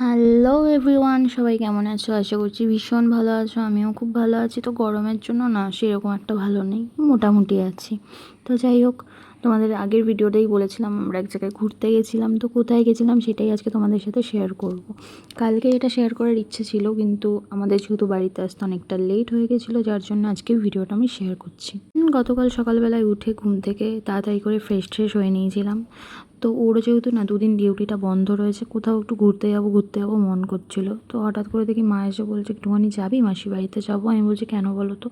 Hello everyone, সবাই কেমন আছো? আশা করছি ভীষণ ভালো আছো। আমিও খুব ভালো আছি। তো গরমের জন্য না সেরকম একটা ভালো নেই, মোটামুটি আছি। তো যাই হোক, তোমাদের আগের ভিডিওতেই বলেছিলাম আমরা এক জায়গায় ঘুরতে গেছিলাম। তো কোথায় গেছিলাম সেটাই আজকে তোমাদের সাথে শেয়ার করব। কালকে এটা শেয়ার করার ইচ্ছে ছিল, কিন্তু আমাদের যেহেতু বাড়িতে আসতে অনেকটা লেট হয়ে গেছিলো, যার জন্য আজকে ভিডিওটা আমি শেয়ার করছি। গতকাল সকালবেলায় উঠে ঘুম থেকে তাড়াতাড়ি করে ফ্রেশ হয়ে নিয়েছিলাম। তো ওর যেহেতু না দুদিন ডিউটিটা বন্ধ রয়েছে, কোথাও একটু ঘুরতে যাবো মন করছিল। তো হঠাৎ করে দেখি মা এসে বলছে, একটুখানি যাবি মাসি বাড়িতে যাবো। আমি বলছি কেন বলো তো?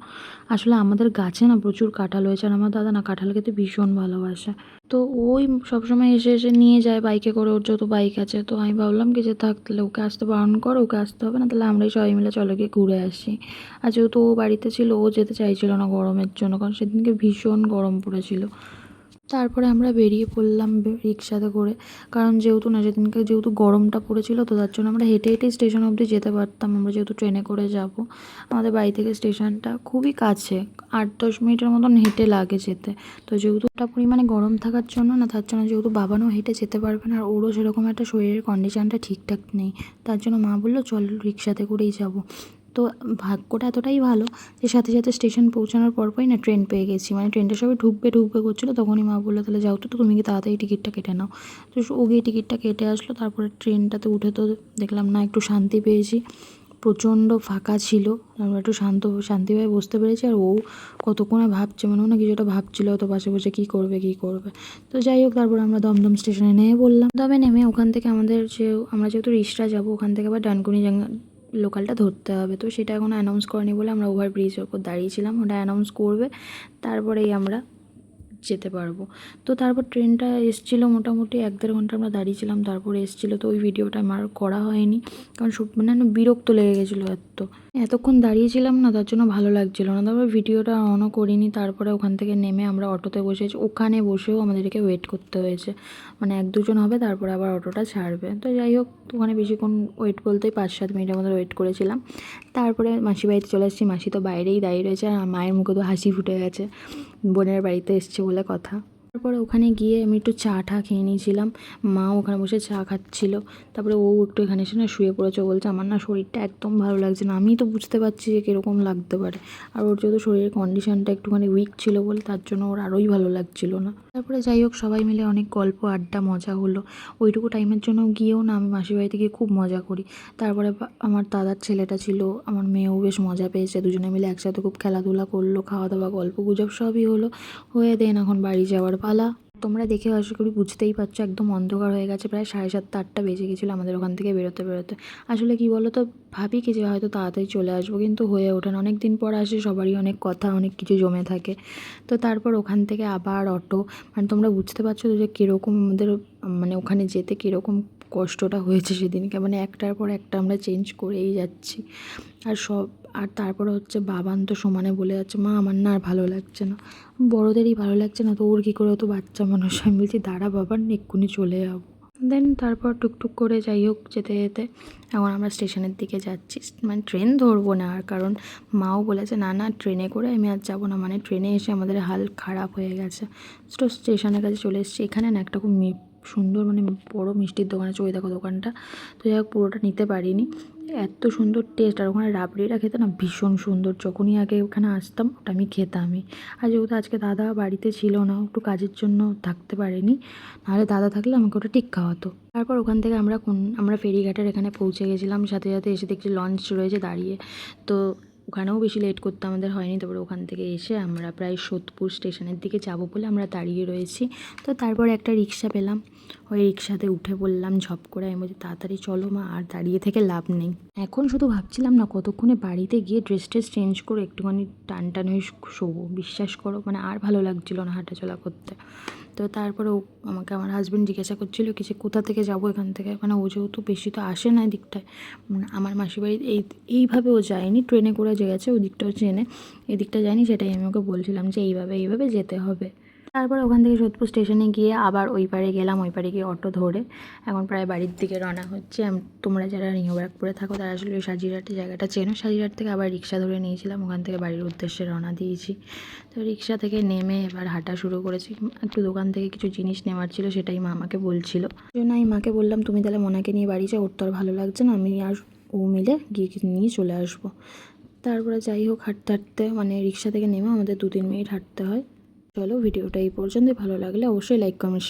আসলে আমাদের গাছে না প্রচুর কাঁঠাল হয়েছে, আর আমার দাদা না কাঁঠাল খেতে ভীষণ ভালোবাসে। তো ওই সবসময় এসে এসে নিয়ে যায় বাইকে করে, ওর যত বাইক আছে। তো আমি ভাবলাম কি যে থাক, তাহলে ওকে আসতে বারণ করো, ওকে আসতে হবে না, তাহলে আমরাই সবাই মিলে চলো গিয়ে ঘুরে আসি। আর যেহেতু ও বাড়িতে ছিল, ও যেতে চাইছিল না গরমের জন্য, কারণ সেদিনকে ভীষণ গরম পড়েছিল। তারপরে আমরা বেরিয়ে পড়লাম রিক্সাতে করে, কারণ যেহেতু গরমটা পড়েছিল, তো তার জন্য আমরা হেঁটে হেঁটেই স্টেশন অবধি যেতে পারতাম। আমরা যেহেতু ট্রেনে করে যাব, আমাদের বাড়ি থেকে স্টেশনটা খুবই কাছে, 8-10 মিনিটের মতন হেঁটে লাগে যেতে। তো যেহেতু একটা পরিমাণে গরম থাকার জন্য না, তার জন্য যেহেতু বাবানও হেঁটে যেতে পারবে না, আর ওরও সেরকম একটা শরীরের কন্ডিশনটা ঠিকঠাক নেই, তার জন্য মা বললো চল রিক্সাতে করেই যাব। তো ভাগ্যটা এতটাই ভালো যে সাথে সাথে স্টেশন পৌঁছানোর পরই না ট্রেন পেয়ে গেছি। মানে ট্রেনটা সবাই ঢুকবে ঢুকবে করছিলো, তখনই মা বললো তাহলে যাও, তো তুমি কি তাড়াতাড়ি টিকিটটা কেটে নাও। তো ও গিয়ে টিকিটটা কেটে আসলো। তারপরে ট্রেনটাতে উঠে তো দেখলাম না একটু শান্তি পেয়েছি, প্রচণ্ড ফাঁকা ছিল। আমরা একটু শান্তিভাবে বসতে পেরেছি। আর ও কতক্ষণে ভাবছে, মানে ও না কিছুটা ভাবছিল তো পাশে বসে কী করবে। তো যাই হোক, তারপর আমরা দমদম স্টেশনে নেমে বললাম। তবে নেমে ওখান থেকে আমরা যেহেতু রিসরা যাবো, ওখান থেকে আবার ডানকুনি লোকালটা ধরতে হবে। তো সেটা এখন অ্যানাউন্স করেনি বলে আমরা ওভারব্রিজের ওপর দাঁড়িয়েছিলাম, ওটা অ্যানাউন্স করবে তারপরেই আমরা যেতে পারবো। তো তারপর ট্রেনটা এসেছিলো, মোটামুটি 1-1.5 ঘন্টা আমরা দাঁড়িয়েছিলাম, তারপরে এসেছিলো। তো ওই ভিডিওটা আমার করা হয়নি, কারণ মানে বিরক্ত লেগে গেছিলো এতক্ষণ দাঁড়িয়েছিলাম না, তার জন্য ভালো লাগছিলো না। তারপর ভিডিওটা অনও করিনি। তারপরে ওখান থেকে নেমে আমরা অটোতে বসেছি, ওখানে বসেও আমাদেরকে ওয়েট করতে হয়েছে। মানে 1-2 জন হবে, তারপরে আবার অটোটা ছাড়বে। তো যাই হোক, ওখানে বেশিক্ষণ ওয়েট বলতেই 5-7 মিনিটের মতো ওয়েট করেছিলাম। তারপরে মাসি বাড়িতে চলে এসেছি। মাসি তো বাইরেই দাঁড়িয়ে রয়েছে, আর মায়ের মুখে তো হাসি ফুটে গেছে, বোনের বাড়িতে এসছে বলে কথা। তারপরে ওখানে গিয়ে আমি একটু চা খেয়ে নিয়েছিলাম। মাও ওখানে বসে চা খাচ্ছিল। তারপরে ও একটু এখানে এসে না শুয়ে পড়েছে। বলছে আমার না শরীরটা একদম ভালো লাগছে না। আমি তো বুঝতে পারছি যে কীরকম লাগতে পারে, আর ওর যেহেতু শরীরের কন্ডিশনটা একটুখানি উইক ছিল বলে, তার জন্য ওর আরোই ভালো লাগছিল না। তারপরে যাই হোক, সবাই মিলে অনেক গল্প আড্ডা মজা হলো। ওইটুকু টাইমের জন্য গিয়েও না আমি মাসির বাড়িতে গিয়ে খুব মজা করি। তারপরে আমার দাদার ছেলেটা ছিল, আমার মেয়েও বেশ মজা পেয়েছে। দুজনে মিলে একসাথে খুব খেলাধুলা করলো, খাওয়া দাওয়া গল্প গুজব সবই হলো। হয়ে দেন এখন বাড়ি যাওয়ার পালা। তোমরা দেখে আশা করি বুঝতেই পারছো, একদম অন্ধকার হয়ে গেছে, প্রায় 7:30-8টা বেজে গেছিলো আমাদের ওখান থেকে বেরোতে। আসলে কি বলো তো, ভাবি কি যে হয়তো তাড়াতাড়ি চলে আসবো, কিন্তু হয়ে ওঠে না। অনেক দিন পর আসে, সবারই অনেক কথা, অনেক কিছু জমে থাকে। তো তারপর ওখান থেকে আবার অটো, মানে তোমরা বুঝতে পারছো যে কীরকম আমাদের, মানে ওখানে যেতে কীরকম কষ্টটা হয়েছে সেদিনকে। মানে একটার পর একটা আমরা চেঞ্জ করেই যাচ্ছি। আর তারপরে হচ্ছে বাবান তো সমানে বলে যাচ্ছে, মা আমার না আর ভালো লাগছে না। বড়োদেরই ভালো লাগছে না, তো ওর কী করে, তো বাচ্চা মানুষ। আমি বলছি দাঁড়া বাবান, এক্ষুনি চলে যাবো। দেন তারপর টুকটুক করে যাই হোক যেতে যেতে এখন আমরা স্টেশনের দিকে যাচ্ছি। মানে ট্রেন ধরবো না আর, কারণ মাও বলেছে না ট্রেনে করে আমি আর যাবো না। মানে ট্রেনে এসে আমাদের হাল খারাপ হয়ে গেছে। তো স্টেশনের কাছে চলে এসেছি। এখানে না একটা খুব সুন্দর, মানে বড় মিষ্টির দোকান আছে, ওই দেখো দোকানটা। তো যাই হোক, পুরোটা নিতে পারিনি। এত সুন্দর টেস্ট, আর ওখানে রাবড়িটা খেতে না ভীষণ সুন্দর। যখনই আগে ওখানে আসতাম ওটা আমি খেতামই। আর যেহেতু আজকে দাদা বাড়িতে ছিল না, একটু কাজের জন্য থাকতে পারেনি, নাহলে দাদা থাকলে আমাকে ওটা ঠিক খাওয়াতো। তারপর ওখান থেকে আমরা ফেরিঘাটের এখানে পৌঁছে গেছিলাম। সাথে সাথে এসে দেখছি লঞ্চ রয়েছে দাঁড়িয়ে। তো ওখানেও বেশি লেট করতে আমাদের হয়নি। তারপরে ওখান থেকে এসে আমরা প্রায় সোদপুর স্টেশনের দিকে যাবো বলে আমরা দাঁড়িয়ে রয়েছি। তো তারপরে একটা রিক্সা পেলাম, ওই রিক্সাতে উঠে পড়লাম ঝপ করে। আমি বলছি তাড়াতাড়ি চলো মা, আর দাঁড়িয়ে থেকে লাভ নেই। এখন শুধু ভাবছিলাম না কতক্ষণে বাড়িতে গিয়ে ড্রেস চেঞ্জ করে একটুখানি টান হয়ে শোবো। বিশ্বাস করো, মানে আর ভালো লাগছিলো না হাঁটাচলা করতে। তো তারপরে আমাকে আমার হাজব্যান্ড জিজ্ঞাসা করছিলো কি যে কোথা থেকে যাবো এখান থেকে। মানে ও যেহেতু বেশি তো আসে না এদিকটায়, মানে আমার মাসির বাড়ি এইভাবে ও যায়নি, ট্রেনে করে যে গেছে ওই দিকটাও চেনে, এদিকটা যায়নি। সেটাই আমি ওকে বলছিলাম যে এইভাবে যেতে হবে। তারপর ওখান থেকে সোদপুর স্টেশনে গিয়ে আবার ওই পারে গেলাম, ওই পারে গিয়ে অটো ধরে এখন প্রায় বাড়ির দিকে রওনা হচ্ছে। তোমরা যারা নিউ ব্যারাকপুরে থাকো তারা আসলে ওই সাজিরহাটে জায়গাটা চেনো। সাজিরহাট থেকে আবার রিক্সা ধরে নিয়েছিলাম, ওখান থেকে বাড়ির উদ্দেশ্যে রওনা দিয়েছি। তো রিক্সা থেকে নেমে এবার হাঁটা শুরু করেছি। একটু দোকান থেকে কিছু জিনিস নেওয়ার ছিল, সেটাই মা আমাকে বলছিল। জন্য আমি মাকে বললাম তুমি তাহলে মোনাকে নিয়ে বাড়ি যাও, ওর তো আর ভালো লাগছে না, আমি আর ও মিলে গিয়ে নিয়ে চলে আসবো। তারপরে যাই হোক হাঁটতে হাঁটতে মানে রিক্সা থেকে নেমে আমাদের 2-3 মিনিট হাঁটতে হয়। চলো ভিডিওটা এই পর্যন্তই, ভালো লাগলে অবশ্যই লাইক কমেন্ট